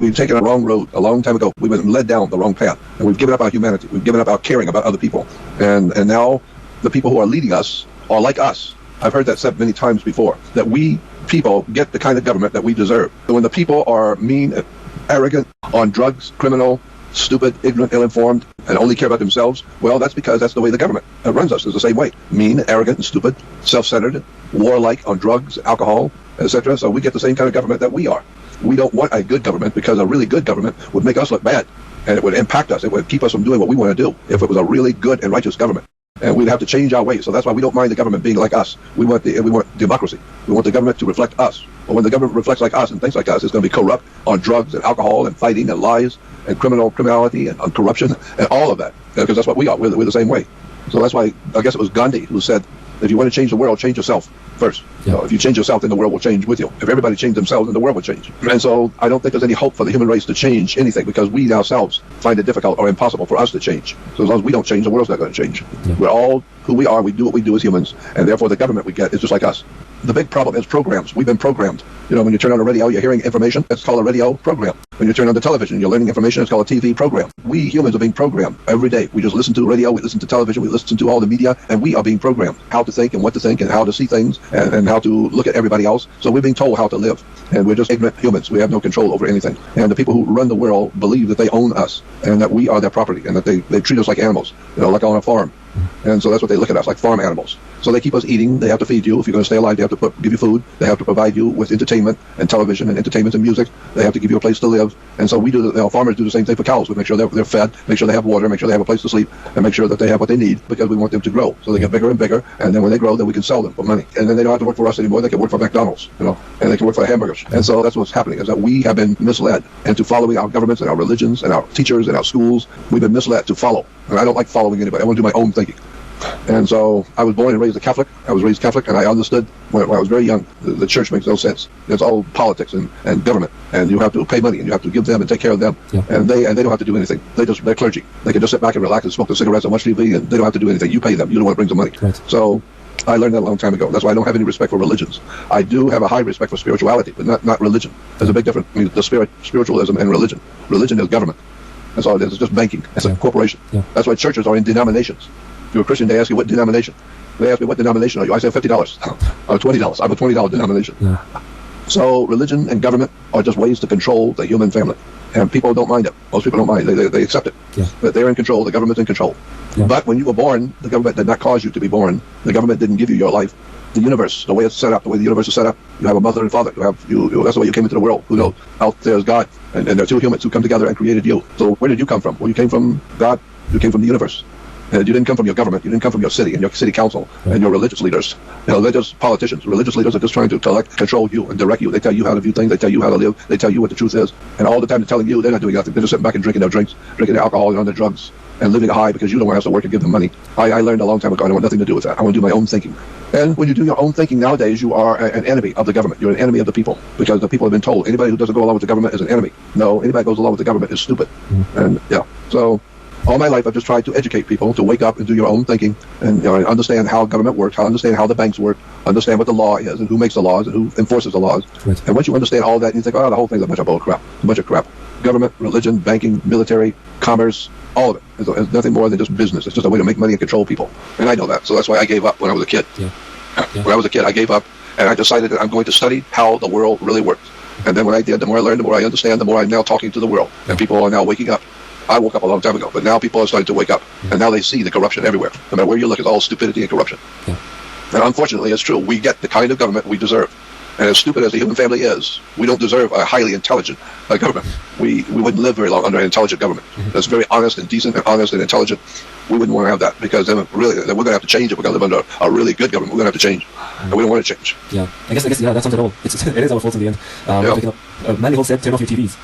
We've taken a wrong road a long time ago. We've been led down the wrong path, and we've given up our humanity. We've given up our caring about other people, and now the people who are leading us are like us. I've heard that said many times before, that we people get the kind of government that we deserve. And when the people are mean, arrogant, on drugs, criminal, stupid, ignorant, ill-informed, and only care about themselves, well, that's because that's the way the government runs us. It's the same way. Mean, arrogant, and stupid, self-centered, warlike, on drugs, alcohol, etc. So we get the same kind of government that we are. We don't want a good government, because a really good government would make us look bad, and it would impact us. It would keep us from doing what we want to do if it was a really good and righteous government. And we'd have to change our ways. So that's why we don't mind the government being like us. We want democracy. We want the government to reflect us. But when the government reflects like us and thinks like us, it's going to be corrupt on drugs and alcohol and fighting and lies and criminality and on corruption and all of that. Because that's what we are. We're the same way. So that's why I guess it was Gandhi who said, if you want to change the world, change yourself first. Yeah. If you change yourself, then the world will change with you. If everybody changed themselves, then the world will change. And so I don't think there's any hope for the human race to change anything, because we ourselves find it difficult or impossible for us to change. So as long as we don't change, the world's not going to change. Yeah. We're all who we are. We do what we do as humans, and therefore the government we get is just like us. The big problem is programs. We've been programmed. You know, when you turn on the radio, you're hearing information. It's called a radio program. When you turn on the television, you're learning information. It's called a TV program. We humans are being programmed every day. We just listen to radio, we listen to television, we listen to all the media, and we are being programmed how to think and what to think and how to see things and how to look at everybody else. So we're being told how to live, and we're just ignorant humans. We have no control over anything. And the people who run the world believe that they own us and that we are their property, and that they treat us like animals, you know, like on a farm. And so that's what they look at us, like farm animals. So they keep us eating. They have to feed you. If you're going to stay alive, they have to give you food. They have to provide you with entertainment and television and entertainment and music. They have to give you a place to live. And so we do, farmers do the same thing for cows. We make sure they're fed, make sure they have water, make sure they have a place to sleep, and make sure that they have what they need, because we want them to grow. So they get bigger and bigger, and then when they grow, then we can sell them for money. And then they don't have to work for us anymore. They can work for McDonald's, you know, and they can work for hamburgers. And so that's what's happening, is that we have been misled into following our governments and our religions and our teachers and our schools. We've been misled to follow. And I don't like following anybody. I want to do my own thinking. And so I was born and raised a Catholic. I was raised Catholic, and I understood when I was very young, the church makes no sense. It's all politics and government, and you have to pay money, and you have to give them and take care of them. Yeah. And they don't have to do anything. They're clergy. They can just sit back and relax and smoke their cigarettes and watch TV, and they don't have to do anything. You pay them. You're the one that brings the money. Right. So I learned that a long time ago. That's why I don't have any respect for religions. I do have a high respect for spirituality, but not religion. There's a big difference between the spiritualism and religion. Religion is government. That's all it is. It's just banking. It's a corporation. Yeah. That's why churches are in denominations. If you're a Christian, they ask you what denomination. They ask me, what denomination are you? I say $50 or $20. I'm a $20 denomination. Yeah. So religion and government are just ways to control the human family. And people don't mind it. Most people don't mind. They accept it. Yeah. But they're in control. The government's in control. Yeah. But when you were born, the government did not cause you to be born. The government didn't give you your life. The universe, the way it's set up, the way the universe is set up, you have a mother and father. That's the way you came into the world. Who knows? Out there's God. And there are two humans who come together and created you. So where did you come from? Well, you came from God. You came from the universe. And you didn't come from your government. You didn't come from your city and your city council and your religious leaders. You know, they're just politicians. Religious leaders are just trying to control you and direct you. They tell you how to view things. They tell you how to live. They tell you what the truth is. And all the time they're telling you, they're not doing nothing. They're just sitting back and drinking their drinks, drinking their alcohol and on their drugs, and living high because you don't want to have to work and give them money. I learned a long time ago, I don't want nothing to do with that. I want to do my own thinking. And when you do your own thinking nowadays, you are an enemy of the government. You're an enemy of the people, because the people have been told anybody who doesn't go along with the government is an enemy. No, anybody who goes along with the government is stupid. And yeah, so all my life I've just tried to educate people to wake up and do your own thinking, and understand how government works, understand how the banks work, understand what the law is and who makes the laws and who enforces the laws. Right. And once you understand all that, you think, oh, the whole thing's a bunch of bull crap. A bunch of crap. Government, religion, banking, military, commerce, all of it is nothing more than just business. It's just a way to make money and control people. And I know that. So that's why I gave up when I was a kid. Yeah. Yeah. When I was a kid, I gave up, and I decided that I'm going to study how the world really works. And then when I did, the more I learned, the more I understand, the more I'm now talking to the world. And people are now waking up. I woke up a long time ago, but now people are starting to wake up. And now they see the corruption everywhere. No matter where you look, it's all stupidity and corruption. Yeah. And unfortunately, it's true. We get the kind of government we deserve. And as stupid as the human family is, we don't deserve a highly intelligent government. We wouldn't live very long under an intelligent government that's very honest and decent and honest and intelligent. We wouldn't want to have that, because then we're going to have to change. If we're going to live under a really good government, we're going to have to change. And we don't want to change. Yeah, I guess yeah, that sums it all. It is our fault in the end. We're picking up, Mandy said, turn off your TVs.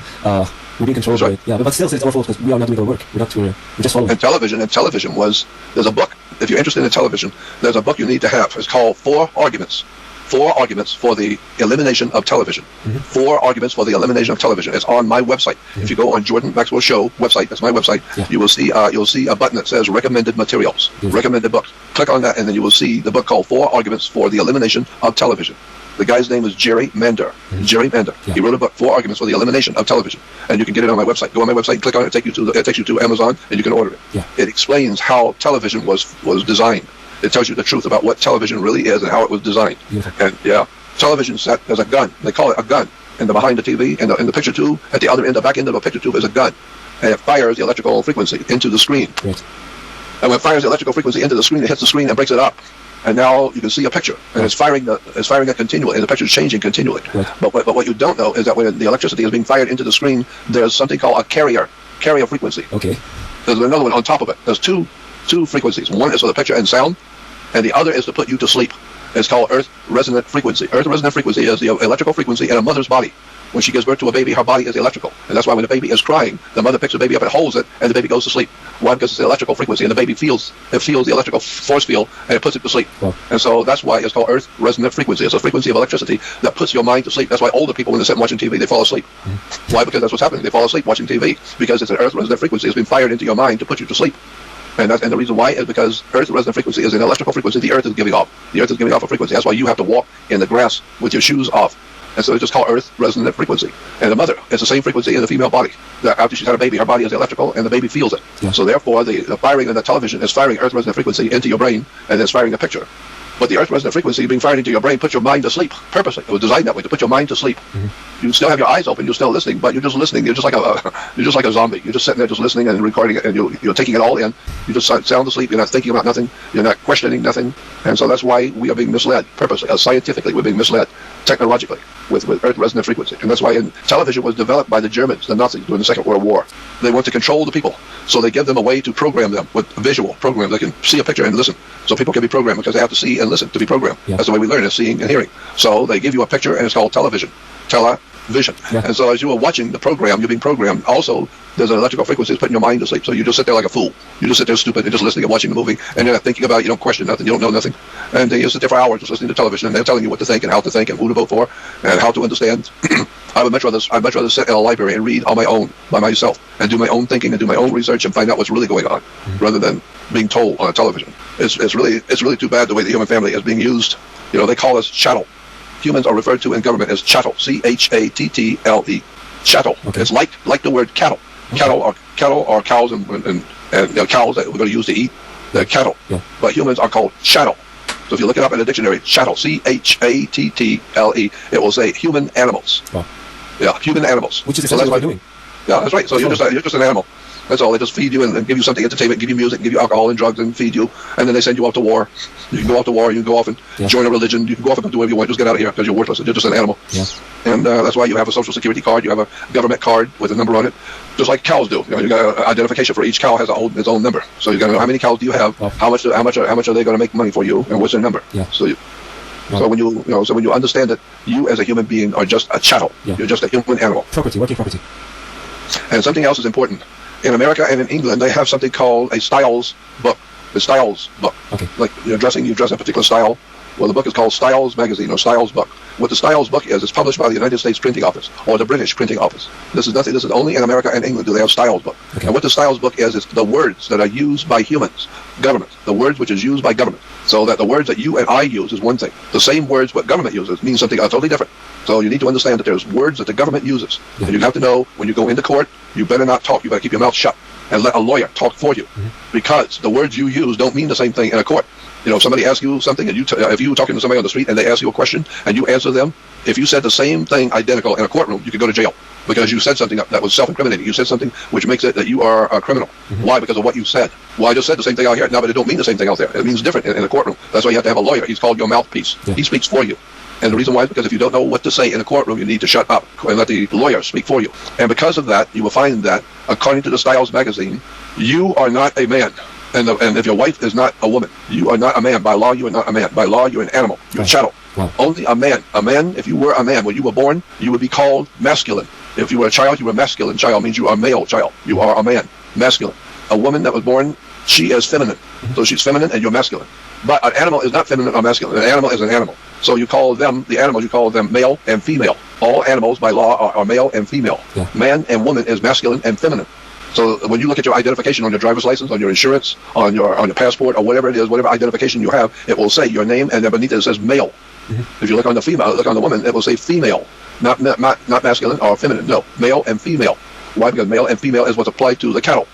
We're being controlled by it. Yeah, but still, it's our fault because we are not doing our work. We're just following. And television there's a book. If you're interested in television, there's a book you need to have. It's called 4 Arguments. 4 Arguments for the Elimination of Television. 4 Arguments for the Elimination of Television. It's on my website. If you go on Jordan Maxwell Show website, that's my website, you'll see a button that says Recommended Materials, Recommended Books. Click on that, and then you will see the book called 4 Arguments for the Elimination of Television. The guy's name is Jerry Mander. Jerry Mander. Yeah. He wrote a book, 4 Arguments for the Elimination of Television. And you can get it on my website. Go on my website and click on it. It takes you to Amazon, and you can order it. Yeah. It explains how television was designed. It tells you the truth about what television really is and how it was designed. Beautiful. And yeah, television set as a gun. They call it a gun. And behind the TV, and in the picture tube, at the other end, the back end of a picture tube is a gun. And it fires the electrical frequency into the screen. Right. And when it fires the electrical frequency into the screen, it hits the screen and breaks it up. And now you can see a picture, and it's firing it continually, and the picture is changing continually. Right. But what you don't know is that when the electricity is being fired into the screen, there's something called a carrier frequency. Okay. There's another one on top of it. There's two frequencies. One is for the picture and sound, and the other is to put you to sleep. It's called earth resonant frequency. Earth resonant frequency is the electrical frequency in a mother's body. When she gives birth to a baby, her body is electrical. And that's why when the baby is crying, the mother picks the baby up and holds it, and the baby goes to sleep. Why? Because it's the electrical frequency, and the baby feels the electrical force field, and it puts it to sleep. Wow. And so that's why it's called earth resonant frequency. It's a frequency of electricity that puts your mind to sleep. That's why older people, when they sit watching TV, they fall asleep. Why? Because that's what's happening. They fall asleep watching TV, because it's an earth resonant frequency. It's been fired into your mind to put you to sleep. And the reason why is because earth resonant frequency is an electrical frequency the earth is giving off. The earth is giving off a frequency. That's why you have to walk in the grass with your shoes off. And so it's just called earth resonant frequency. And the mother, it's the same frequency in the female body. That after she's had a baby, her body is electrical, and the baby feels it. Yeah. So therefore, the firing in the television is firing earth resonant frequency into your brain, and it's firing a picture. But the earth resonant frequency being fired into your brain puts your mind to sleep purposely. It was designed that way, to put your mind to sleep. You still have your eyes open, you're still listening, but you're just listening. You're just like a zombie. You're just sitting there, just listening and recording it, and you're taking it all in. You just sound asleep. You're not thinking about nothing. You're not questioning nothing. And so that's why we are being misled purposely, scientifically. We're being misled technologically with earth resonant frequency. And that's why television was developed by the Germans, the Nazis, during the Second World War. They want to control the people, so they give them a way to program them with a visual program. They can see a picture and listen, so people can be programmed, because they have to see and listen to be programmed. Yeah. That's the way we learn, is seeing and hearing. So they give you a picture, and it's called television. Television. Yeah. And so as you are watching the program, you're being programmed. Also, there's an electrical frequency that's putting your mind to sleep. So you just sit there like a fool. You just sit there stupid and just listening and watching the movie, and you're not thinking about it. You don't question nothing. You don't know nothing. And then you sit there for hours just listening to television, and they're telling you what to think and how to think and who to vote for and how to understand. I would much rather sit in a library and read on my own, by myself, and do my own thinking and do my own research and find out what's really going on, rather than being told on a television. It's really too bad the way the human family is being used. You know, they call us chattel. Humans are referred to in government as chattel. C-H-A-T-T-L-E. Chattel. Okay. It's like the word cattle. Okay. Cattle are cows and cows that we're going to use to eat. They're cattle. Yeah. But humans are called chattel. So if you look it up in a dictionary, chattel, C-H-A-T-T-L-E, it will say human animals. Wow. Yeah, human animals. Which is exactly what we're doing. Yeah, that's right. So you're just an animal. That's all. They just feed you and give you something, entertainment, give you music, give you alcohol and drugs, and feed you. And then they send you off to war. You can go off to war. You can go off and join a religion. You can go off and do whatever you want. Just get out of here, because you're worthless. You're just an animal. Yeah. And that's why you have a social security card. You have a government card with a number on it, just like cows do. You got an identification for each cow has its own number. So you got to know how many cows do you have, how much are they going to make money for you, and what's their number. Yeah. So when you understand that you as a human being are just a chattel, you're just a human animal. Property, working property. And something else is important. In America and in England, they have something called a Styles book. The Styles book. Okay. Like you dress in a particular style. Well, the book is called Styles Magazine or Styles Book. What the Styles Book is, it's published by the United States Printing Office or the British Printing Office. This is only in America and England do they have Styles Book. Okay. And what the Styles Book is the words that are used by humans, government, the words which is used by government. So that the words that you and I use is one thing. The same words what government uses means something totally different. So you need to understand that there's words that the government uses. Yeah. And you have to know when you go into court, you better not talk. You better keep your mouth shut and let a lawyer talk for you. Because the words you use don't mean the same thing in a court. You know, if somebody asks you something, and if you were talking to somebody on the street and they ask you a question and you answer them, if you said the same thing identical in a courtroom, you could go to jail because you said something that was self-incriminating. You said something which makes it that you are a criminal. Why? Because of what you said. Well, I just said the same thing out here. No, but it don't mean the same thing out there. It means different in a courtroom. That's why you have to have a lawyer. He's called your mouthpiece. Yeah. He speaks for you. And the reason why is because if you don't know what to say in a courtroom, you need to shut up and let the lawyer speak for you. And because of that, you will find that, according to the Styles magazine, you are not a man. And if your wife is not a woman, you are not a man. By law, you are not a man. By law, you're an animal. You're a chattel. Wow. Only a man. A man, if you were a man, when you were born, you would be called masculine. If you were a child, you were masculine. Child means you are a male child. You are a man. Masculine. A woman that was born, she is feminine. So she's feminine and you're masculine. But an animal is not feminine or masculine. An animal is an animal. So you call them, the animals, you call them male and female. All animals by law are male and female. Yeah. Man and woman is masculine and feminine. So when you look at your identification on your driver's license, on your insurance, on your passport, or whatever it is, whatever identification you have, it will say your name, and then beneath it says male. If you look on the female, look on the woman, it will say female, not masculine or feminine. No, male and female. Why? Because male and female is what's applied to the cattle.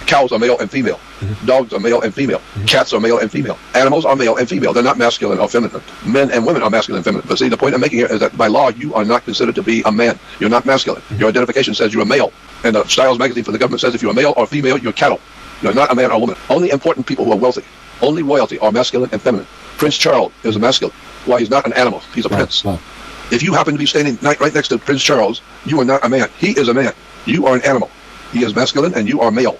Cows are male and female. Dogs are male and female. Cats are male and female. Animals are male and female. They're not masculine or feminine. Men and women are masculine and feminine. But see, the point I'm making here is that by law, you are not considered to be a man. You're not masculine. Your identification says you're a male. And the Styles magazine for the government says if you're a male or female, you're cattle. You're not a man or a woman. Only important people who are wealthy, only royalty are masculine and feminine. Prince Charles is a masculine. Why? He's not an animal. He's a prince. Wow. If you happen to be standing right next to Prince Charles, you are not a man. He is a man. You are an animal. He is masculine and you are male.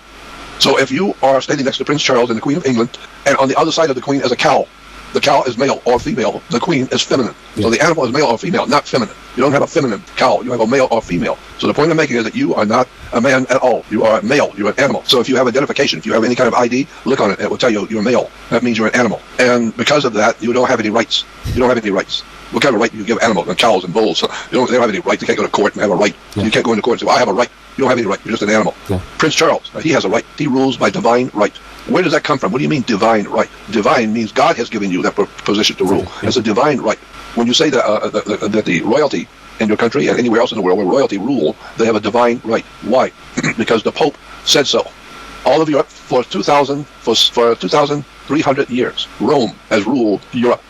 So if you are standing next to Prince Charles and the Queen of England, and on the other side of the Queen is a cow, the cow is male or female. The Queen is feminine. So the animal is male or female, not feminine. You don't have a feminine cow. You have a male or female. So the point I'm making is that you are not a man at all. You are a male. You're an animal. So if you have identification, if you have any kind of ID, look on it. It will tell you you're male. That means you're an animal. And because of that, you don't have any rights. You don't have any rights. What kind of right do you give animals and cows and bulls? They don't have any right. They can't go to court and have a right. You can't go into court and say, well, I have a right. You don't have any right. You're just an animal. Prince Charles, he has a right. He rules by divine right. Where does that come from? What do you mean divine right? Divine means God has given you that position to rule. It's a divine right. When you say that the royalty in your country and anywhere else in the world where royalty rule, they have a divine right. Why? Because the Pope said so. All of Europe for 2,300 years, Rome has ruled Europe.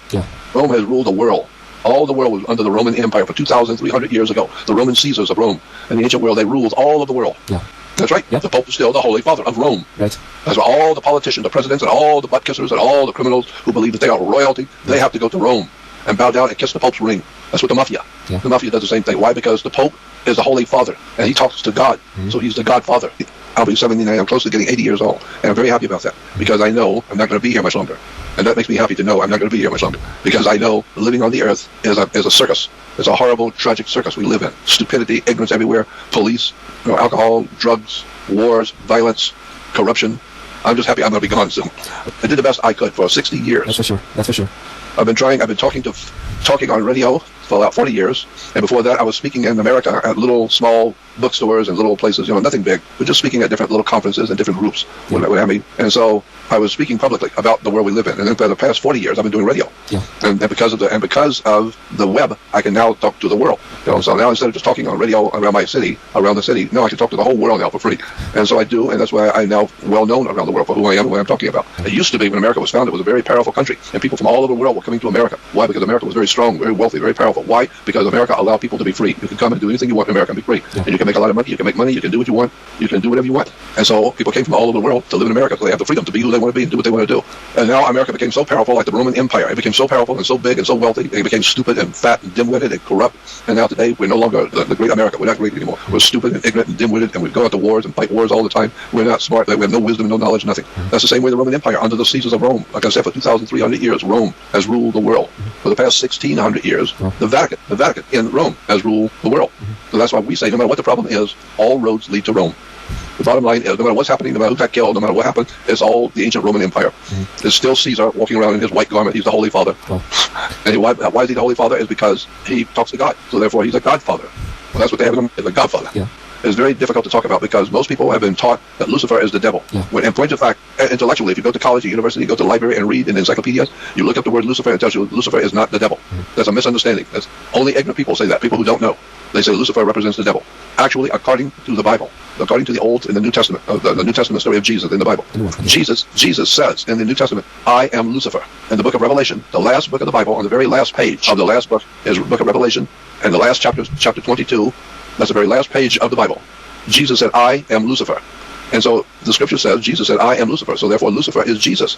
Rome has ruled the world. All the world was under the Roman Empire for 2,300 years ago. The Roman Caesars of Rome. In the ancient world, they ruled all of the world. That's right. The Pope is still the Holy Father of Rome. That's why all the politicians, the presidents, and all the butt kissers, and all the criminals who believe that they are royalty, they have to go to Rome and bow down and kiss the Pope's ring. That's what the mafia. The mafia does the same thing. Why? Because the Pope is the Holy Father, and he talks to God. So he's the Godfather. I'll be 79. I'm close to getting 80 years old, and I'm very happy about that because I know I'm not going to be here much longer. And that makes me happy to know I'm not going to be here much longer because I know living on the earth is a circus. It's a horrible, tragic circus we live in. Stupidity, ignorance everywhere, police, alcohol, drugs, wars, violence, corruption. I'm just happy I'm going to be gone soon. I did the best I could for 60 years. That's for sure. That's for sure. I've been talking on radio for about 40 years, and before that I was speaking in America at little small bookstores and little places, nothing big, but just speaking at different little conferences and different groups. And so I was speaking publicly about the world we live in, and then for the past 40 years I've been doing radio. And because of the web, I can now talk to the world. So now instead of just talking on radio around the city, now I can talk to the whole world now for free. And so I do, and that's why I'm now well known around the world for who I am and what I'm talking about. It used to be when America was founded, it was a very powerful country, and people from all over the world were coming to America. Why? Because America was very strong, very wealthy, very powerful. Why? Because America allowed people to be free. You can come and do anything you want in America and be free. And you can make a lot of money, you can make money, you can do what you want, you can do whatever you want. And so people came from all over the world to live in America, so they have the freedom to be who they want to be and do what they want to do. And now America became so powerful, like the Roman Empire. It became so powerful and so big and so wealthy, it became stupid and fat and dim-witted and corrupt. And now today, we're no longer the great America. We're not great anymore. We're stupid and ignorant and dim-witted, and we go out to wars and fight wars all the time. We're not smart. We have no wisdom, no knowledge, nothing. That's the same way the Roman Empire, under the Caesars of Rome. Like I said, for 2,300 years, Rome has ruled the world. For the past 1,600 years, the Vatican in Rome has ruled the world. So that's why we say, no matter what the problem is, all roads lead to Rome. The bottom line is, no matter what's happening, no matter who got killed, no matter what happened, it's all the ancient Roman Empire. There's still Caesar walking around in his white garment. He's the Holy Father. And why is he the Holy Father? Is because he talks to God. So therefore, he's a Godfather. Well, that's what they have in him, is a Godfather. It's very difficult to talk about because most people have been taught that Lucifer is the devil. When, in point of fact, intellectually, if you go to college or university, go to the library and read in encyclopedias, you look up the word Lucifer and it tells you Lucifer is not the devil. That's a misunderstanding. That's only ignorant people say that, people who don't know. They say Lucifer represents the devil. Actually, according to the Bible, according to the Old and the New Testament, the New Testament story of Jesus in the Bible, Jesus says in the New Testament, I am Lucifer. In the book of Revelation, the last book of the Bible, on the very last page of the last book is the book of Revelation, and the last chapter 22, that's the very last page of the Bible. Jesus said, I am Lucifer. And so the scripture says, Jesus said, I am Lucifer. So therefore, Lucifer is Jesus.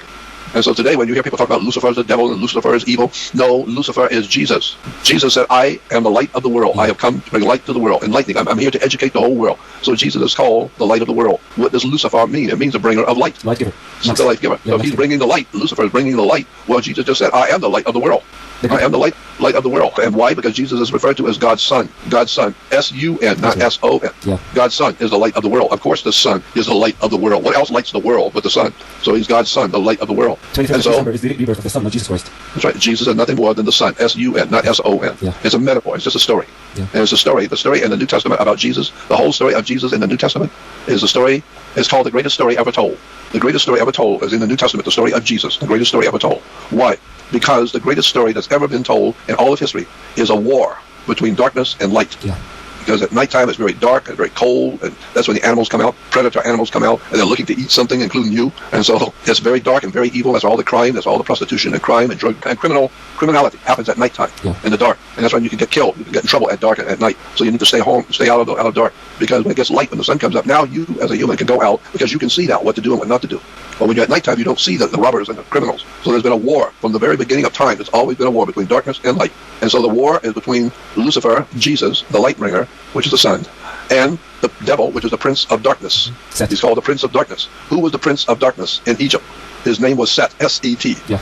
And so today, when you hear people talk about Lucifer is the devil and Lucifer is evil, no, Lucifer is Jesus. Jesus said, I am the light of the world. I have come to bring light to the world, enlightening. I'm here to educate the whole world. So Jesus is called the light of the world. What does Lucifer mean? It means a bringer of light. Light giver. It's the light giver. So if he's bringing the light, Lucifer is bringing the light. Well, Jesus just said, I am the light of the world. I am the light of the world. And why? Because Jesus is referred to as God's Son. God's Son. S-U-N, not S-O-N. God's Son is the light of the world. Of course, the Son is the light of the world. What else lights the world but the Son? So he's God's Son, the light of the world. 25th of December is the rebirth of the Son of Jesus Christ. That's right. Jesus is nothing more than the Son. S-U-N, not S-O-N. It's a metaphor. It's just a story. And it's a story. The story in the New Testament about Jesus, the whole story of Jesus in the New Testament is a story. It's called the greatest story ever told. The greatest story ever told is in the New Testament, the story of Jesus, the greatest story ever told. Why? because the greatest story that's ever been told in all of history is a war between darkness and light. Yeah. Because at nighttime it's very dark and very cold, and that's when the animals come out, predator animals come out, and they're looking to eat something, including you. And so it's very dark and very evil. That's all the crime, that's all the prostitution and crime and drug and criminality happens at nighttime, in the dark. And that's when you can get killed, you can get in trouble at dark at night. So you need to stay home, stay out of dark, because when it gets light, when the sun comes up, now you as a human can go out because you can see now what to do and what not to do. But when you're at nighttime, you don't see the robbers and the criminals. So there's been a war from the very beginning of time. There's always been a war between darkness and light. And so the war is between Lucifer, Jesus, the light bringer, which is the sun, and the devil, which is the prince of darkness. Set. He's called the prince of darkness. Who was the prince of darkness in Egypt? His name was Set, S-E-T. Yeah.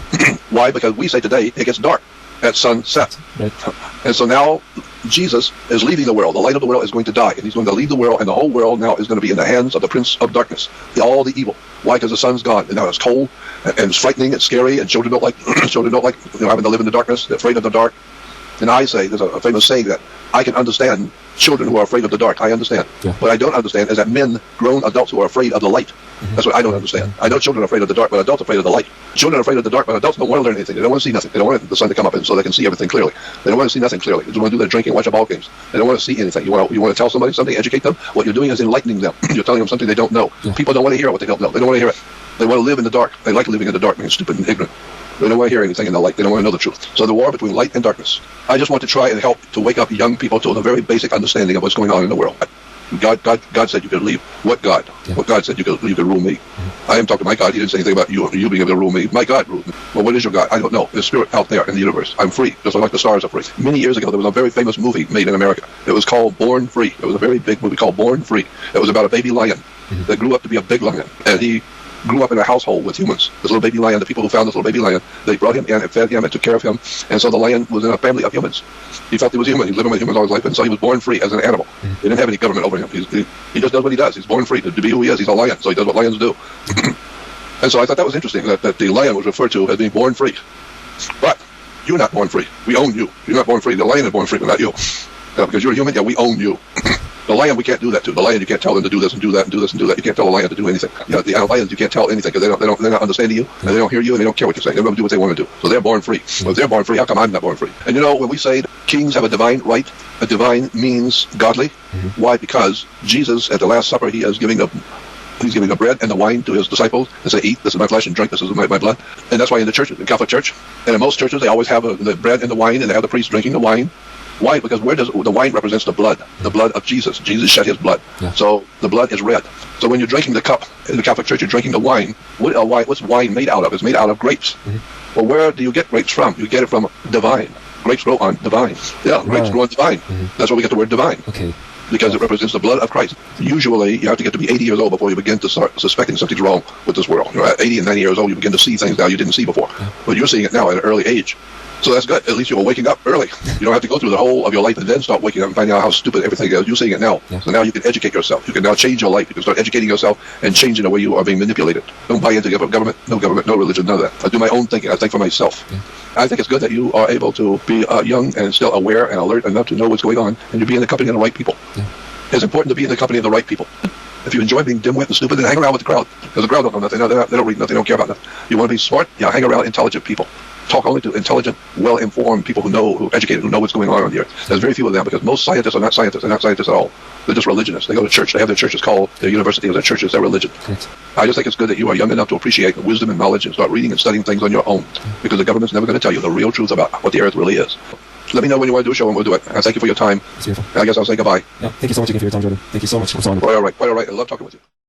Why? Because we say today it gets dark at sunset. Right. And so now Jesus is leaving the world. The light of the world is going to die, and he's going to leave the world, and the whole world now is going to be in the hands of the prince of darkness, all the evil. Why? Because the sun's gone, and now it's cold, and it's frightening, it's scary, and children don't like having to live in the darkness. They're afraid of the dark. And I say, there's a famous saying that I can understand children who are afraid of the dark. I understand. Yeah. What I don't understand is that men, grown adults who are afraid of the light. That's what I don't understand. I know children are afraid of the dark, but adults are afraid of the light. Children are afraid of the dark, but adults don't want to learn anything. They don't want to see nothing. They don't want the sun to come up and so they can see everything clearly. They don't want to see nothing clearly. They just want to do their drinking, watch the ball games. They don't want to see anything. You want to tell somebody something, educate them. What you're doing is enlightening them. You're telling them something they don't know. Yeah. People don't want to hear what they don't know. They don't want to hear it. They want to live in the dark. They like living in the dark, being stupid and ignorant. They don't want to hear anything in the light. They don't want to know the truth. So the war between light and darkness. I just want to try and help to wake up young people to the very basic understanding of what's going on in the world. God said you could leave. What God? Yeah. What God said you could rule me. I am talking to my God. He didn't say anything about you being able to rule me. My God ruled me. Well, what is your God? I don't know. There's spirit out there in the universe. I'm free, just like the stars are free. Many years ago, there was a very famous movie made in America. It was called Born Free. It was a very big movie called Born Free. It was about a baby lion that grew up to be a big lion, and he grew up in a household with humans. This little baby lion, the people who found this little baby lion, they brought him in and fed him and took care of him. And so the lion was in a family of humans. He felt he was human. He was living with humans all his life, and so he was born free as an animal. He didn't have any government over him. He just does what he does. He's born free to be who he is. He's a lion, so he does what lions do. And so I thought that was interesting, that the lion was referred to as being born free. But you're not born free. We own you. You're not born free. The lion is born free, but not you. Because you're a human, we own you. The lion, we can't do that to. The lion, you can't tell them to do this and do that and do this and do that. You can't tell a lion to do anything. The lions, you can't tell anything because they're not understanding you, and they don't hear you, and they don't care what you're saying. They're going to do what they want to do. So they're born free. Well, if they're born free, how come I'm not born free? And when we say kings have a divine right, a divine means godly. Why? Because Jesus, at the Last Supper, he's giving the bread and the wine to his disciples and say, eat, this is my flesh, and drink, this is my blood. And that's why in the churches, in Catholic Church, and in most churches, they always have the bread and the wine, and they have the priest drinking the wine. Why? Because where does the wine represents the blood of Jesus. Jesus shed his blood. Yeah. So the blood is red. So when you're drinking the cup in the Catholic Church, you're drinking the wine. What's wine made out of? It's made out of grapes. Well, where do you get grapes from? You get it from divine. Grapes grow on divine. Yeah, grapes grow on divine. That's where we get the word divine. Okay. Because it represents the blood of Christ. Usually, you have to get to be 80 years old before you begin to start suspecting something's wrong with this world. At 80 and 90 years old, you begin to see things now you didn't see before. Yeah. But you're seeing it now at an early age. So that's good. At least you're waking up early. You don't have to go through the whole of your life and then start waking up and finding out how stupid everything is. You're seeing it now. Yeah. So now you can educate yourself. You can now change your life. You can start educating yourself and changing the way you are being manipulated. Don't buy into government, no religion, none of that. I do my own thinking. I think for myself. Yeah. I think it's good that you are able to be young and still aware and alert enough to know what's going on, and you be in the company of the right people. Yeah. It's important to be in the company of the right people. If you enjoy being dim-wit and stupid, then hang around with the crowd. Because the crowd don't know nothing. They don't read nothing. They don't care about nothing. You want to be smart? Yeah, hang around intelligent people. Talk only to intelligent, well-informed people who are educated, who know what's going on the earth. There's very few of them, because most scientists are not scientists. They're not scientists at all. They're just religionists. They go to church. They have their churches called their university, or their churches, their religion. Right. I just think it's good that you are young enough to appreciate the wisdom and knowledge and start reading and studying things on your own. Because the government's never going to tell you the real truth about what the earth really is. Let me know when you want to do a show, and we'll do it. I thank you for your time. I guess I'll say goodbye. Yeah, thank you so much again for your time, Jordan. Thank you so much for talking. Quite all right. I love talking with you.